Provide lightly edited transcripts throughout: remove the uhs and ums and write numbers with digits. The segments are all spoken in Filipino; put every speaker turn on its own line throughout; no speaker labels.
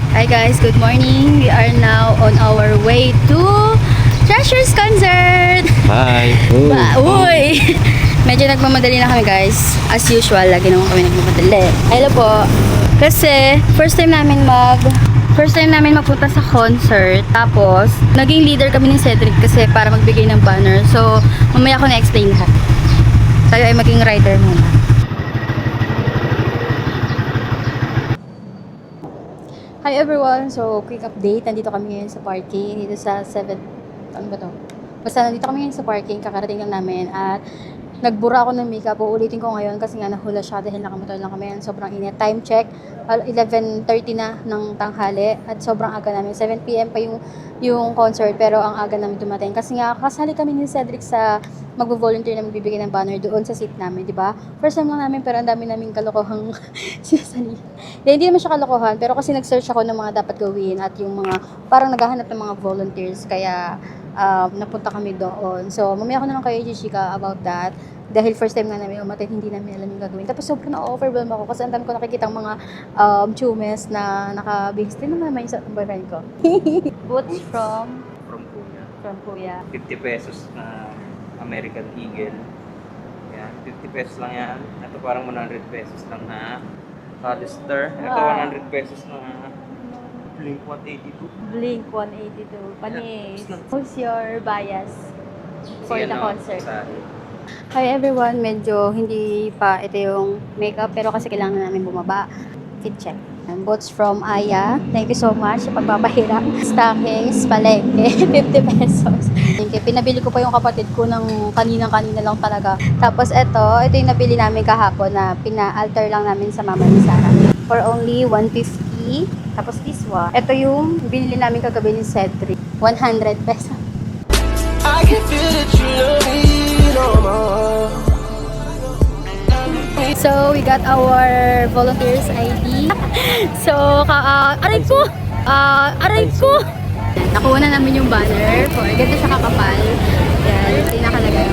Hi guys, good morning. We are now on our way to Treasures concert.
Hi.
Uy! Medyo nagmamadali na kami guys. As usual, lagi naman kami nagmamadali. Hello po. Kasi first time namin magpunta sa concert. Tapos, naging leader kami ni Cedric kasi para magbigay ng banner. So, mamaya ko na-explain lahat. Tayo ay maging rider muna. Hi everyone! So, quick update. Nandito kami ngayon sa parking. Dito sa 7... Ano ba to? Basta nandito kami ngayon sa parking. Kakarating lang namin. At nagbura ako ng makeup. Uulitin ko ngayon kasi nga nahula siya dahil nakamotor lang kami. Sobrang init. Time check. 11:30 na ng tanghali. At sobrang aga namin. 7 PM pa yung concert. Pero ang aga namin dumating. Kasi nga kasali kami ni Cedric sa magvo-volunteer na magbibigay ng banner doon sa seat namin, di ba? First time lang namin pero ang dami naming kalokohang sinasali. Hindi naman siya kalokohan pero kasi nag-search ako ng mga dapat gawin at yung mga parang naghahanap ng mga volunteers kaya napunta kami doon. So, mamaya ko na lang kayo i-chika about that. Dahil first time nga namin umatid, hindi namin alam yung gagawin. Tapos sobrang na-overwhelm ako kasi ang dami ko nakikita ang mga chumes na naka-base. Din naman yung boyfriend ko. Boots from Kuya.
50 pesos na American Eagle. Yan, 50 pesos lang yan. Ito parang 100 pesos lang na Hollister. Ito 100 pesos na Blink 182.
Blink 182. Panis.
Yeah.
Who's your bias for
Sige,
the
no,
concert?
Sorry.
Hi everyone, medyo hindi pa ito yung makeup pero kasi kailangan namin bumaba. Fit check. Boots from Aya. Thank you so much sa pagpapahirap. Stockings, palengke, 50 pesos. Pinabili ko pa yung kapatid ko ng kanina lang talaga. Tapos ito yung nabili namin kahapon na pina-alter lang namin sa mama ni Sarah. For only 150. Tapos this one. Ito yung binili namin kagabi ni Cedric. 100 pesos.
I can feel that you love me no more.
So, we got our volunteers ID. So, aray ko! Aray ko! Nakuha na namin yung banner. Ganda siya kakapal. Yan, nakalagay.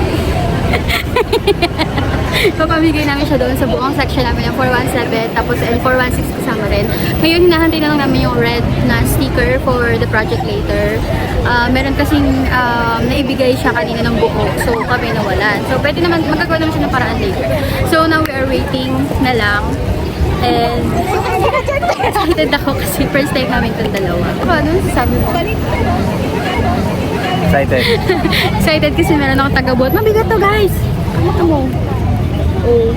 Papamigay namin siya doon sa buong section namin ng 417 tapos N416 kasama rin. Ngayon hinahantay na lang namin yung red na sticker for the project later. Meron kasing naibigay siya kanina ng buo, so kami nawalan. So pwede naman, magagawa naman siya ng paraan later. So now we are waiting na lang. And excited ako kasi first time namin itong dalawa. Ano sabi mo?
Excited.
Excited kasi meron akong taga-bot. Mabigat to guys! Ano mo? Oh.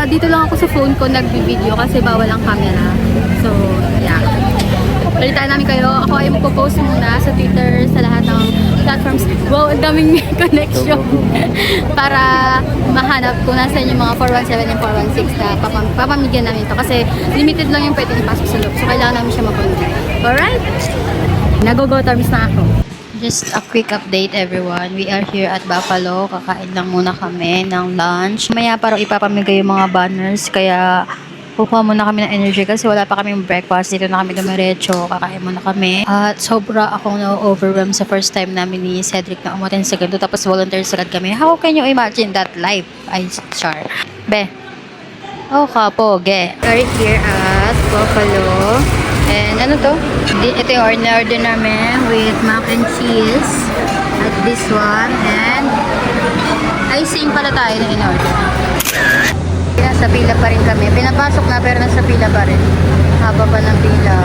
Dito lang ako sa phone ko nagbi-video kasi bawal ang camera. So, yeah. Balitaan namin kayo. Ako ay magpo-post muna sa Twitter, sa lahat ng platforms. Wow, ang daming connection. Para mahanap kung nasan yung mga 417 and 416 na papamigyan namin ito. Kasi limited lang yung pwede ipasok sa loob. So, kailangan namin siya mapanood. Alright? Nag-go tamis na ako. Just a quick update everyone. We are here at Buffalo. Kakain lang muna kami ng lunch. Maya parang ipapamigay yung mga banners. Kaya kukuha muna kami ng energy kasi wala pa kaming breakfast. Dito na kami dumiretso. Kakain muna kami. At sobra akong na-overwhelm sa first time namin ni Cedric na umaten sa ganito. Tapos volunteers agad kami. How can you imagine that life? Ay, char. Be. Oh, kapoge. We're here at Buffalo. And ano to? Ito yung order namin with mac and cheese. At this one. And icing pala tayo na in-order. Nasa pila pa rin kami. Pinapasok na pero nasa pila pa rin. Haba pa ng pila.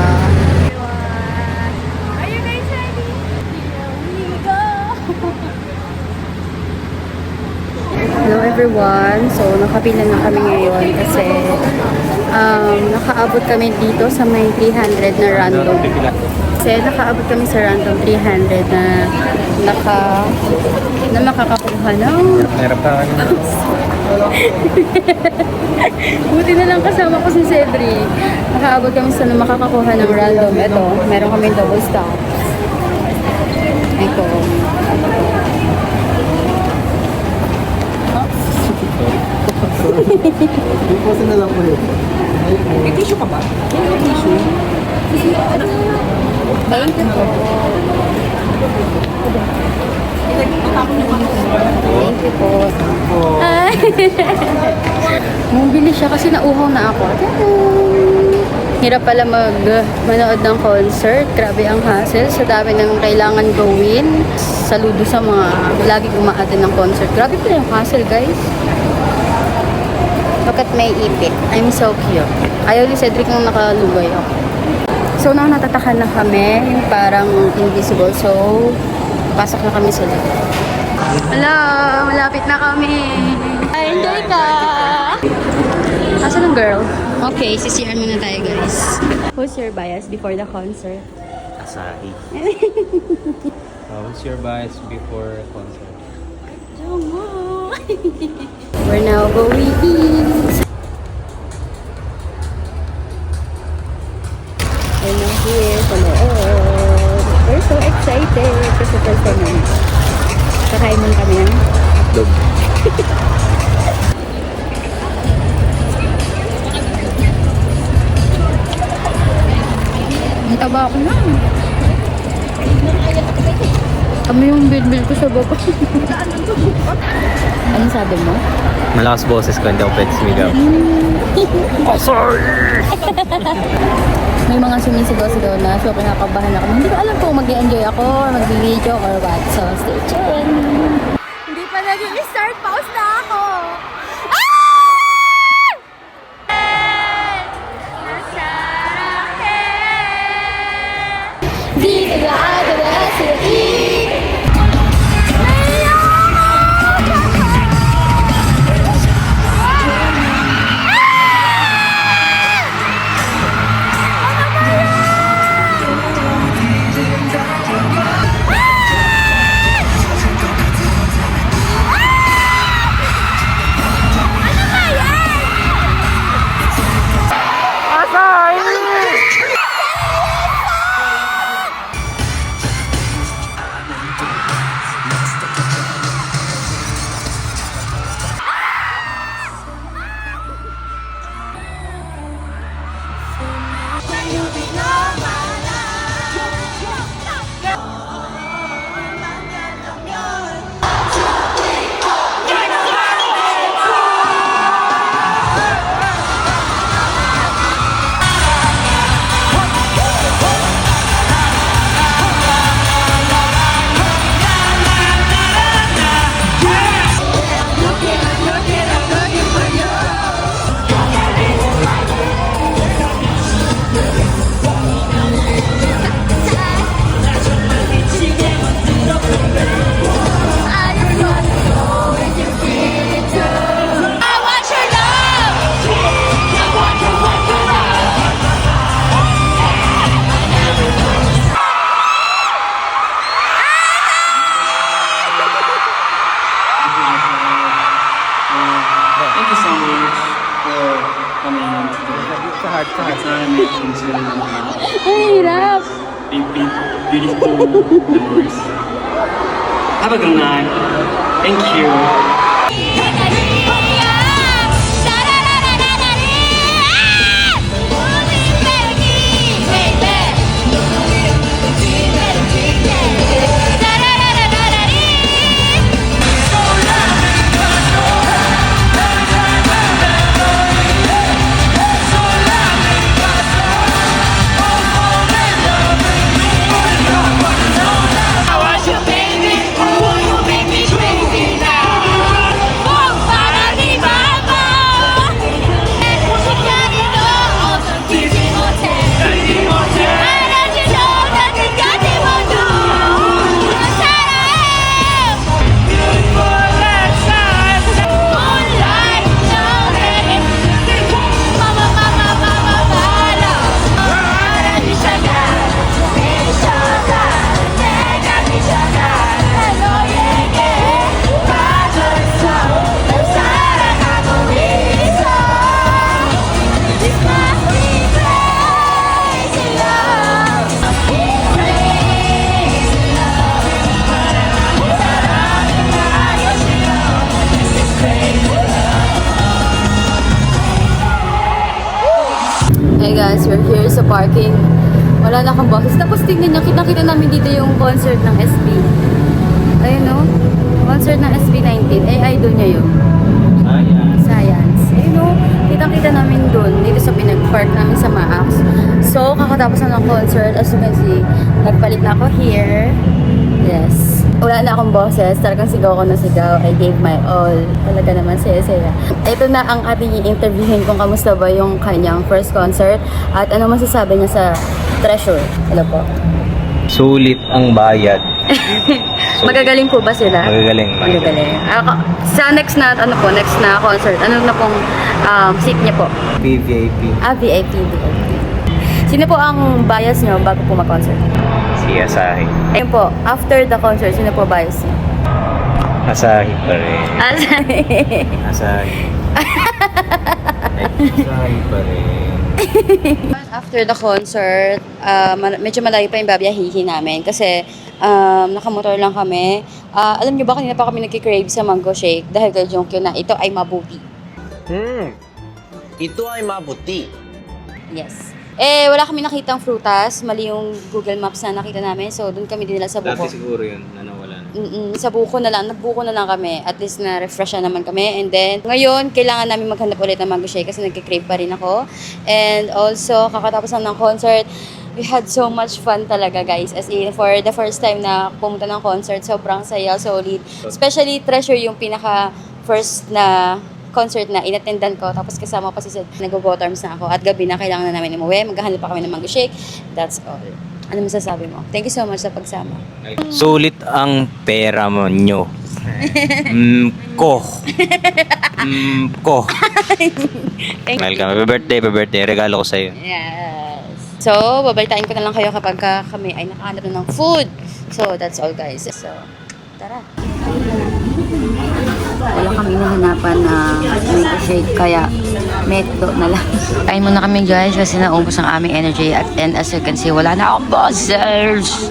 Are you guys ready? Here we go!
Hello everyone. So nakapila na kami ngayon kasi nakaabot kami dito sa may 300 na random. Kasi nakaabot kami sa random 300 na makakakuha ng
Hirap ka ano?
buti na lang kasama ko si Cedric. Nakaabot kami sa makakakuha ng random. Ito, meron kami double stock. Ito.
Iposin na lang po yun.
May tissue ka ba?
Thank you po. Thank you po. Bumili siya kasi nauhaw na ako. Tadaan! Hirap pala manood ng concert. Grabe ang hassle. Sa dami ng kailangan gawin. Saludo sa mga laging umaattend ng concert. Grabe pala yung hassle, guys. Look at my ipit. I'm so cute. Ayaw ni Cedric nung nakalugay ako. So, natatakan na kami. Yung parang invisible. So, pasok na kami sa loob. Hello! Malapit na kami. Enjoy ka! Asan ang girl? Okay, sisiyan muna tayo, guys. Who's your bias before the concert?
Asahi. What's your bias before concert?
We're now going east. We're now here sa loob. We're so excited kasi first time namin. Kakain muna kami ng
Dog.
ang taba ko na. Kami yung bilbil ko sa baba. Ano sabi mo?
Malakas boses ko, hindi ako pwede sumigaw. Oh, sorry!
May mga sumisigaw-sigaw na, so kinakabahan ako. Hindi ko alam kung mag-enjoy ako or mag-video or what. So, stay tuned. Hindi pa nag-start, pause na ako. Dito na ako na sa
Thank you so much for coming in today. It's not amazing to
Ay, hirap!
beautiful memories. Have a good night. Thank you.
Hey guys, we're here sa parking. Wala na akong boses. Tapos tingnan nyo, kita namin dito yung concert ng SB. Ayun no? Concert ng SB19. Eh, idol niya yun. Science. Ayun no? Kita namin dun. Dito sa pinag-park namin sa Maax. So, kakatapos na ng concert. As you can see, nagpalit na ako here. Yes. Wala na akong boses. Talagang sigaw ko na sigaw. I gave my all. Talaga naman saya-saya. Ito na ang ating i-interviewin kung kamusta ba yung kanyang first concert at ano masasabi niya sa Treasure. Hello po.
Sulit ang bayad.
Magagaling po ba sila?
Magagaling.
Magagaling. Sa next na concert, ano na pong seat niya po?
PVIP.
VIP. Sino po ang bias niyo bago po mag-concert?
Si Asahi.
Ayun po, after the concert, sino po bias niyo?
Asahi pa rin.
Asahi.
Asahi. Asahi pa rin.
After the concert, medyo malayo pa yung babiyahihin namin kasi nakamotor lang kami. Alam niyo ba kanina pa kami nagki-crave sa mango shake dahil kay Jongkyo na ito ay mabuti.
Ito ay mabuti.
Yes. Wala kami nakitang frutas. Mali yung Google Maps na nakita namin. So, doon kami dinala sa buko.
Dati siguro yun, nawala na.
Sa buko na lang. Nagbuko na lang kami. At least na-refresh na naman kami. And then, ngayon, kailangan namin maghanap ulit ng mango shake kasi nagki-crave pa rin ako. And also, kakatapos lang ng concert, we had so much fun talaga, guys. As in, for the first time na pumunta ng concert, sobrang saya, solid. Especially, Treasure yung pinaka-first na concert na inattendan ko. Tapos kasama pa si Sid. Nag-go terms na ako. At gabi na kailangan na namin umuwi. Maghahanap pa kami ng mango shake. That's all. Ano masasabi mo? Thank you so much sa pagsama.
Sulit ang pera mo nyo. Ko. Welcome. Happy birthday. Regalo ko sa'yo.
Yes. So, babalitain ko na lang kayo kapag kami ay nakahanap na ng food. So, that's all, guys. So, tara. Wala kami nahanapan na mango shake, kaya meto na lang. Kain muna kami, guys, kasi naubos ang aming energy. And as you can see, wala na akong bosses.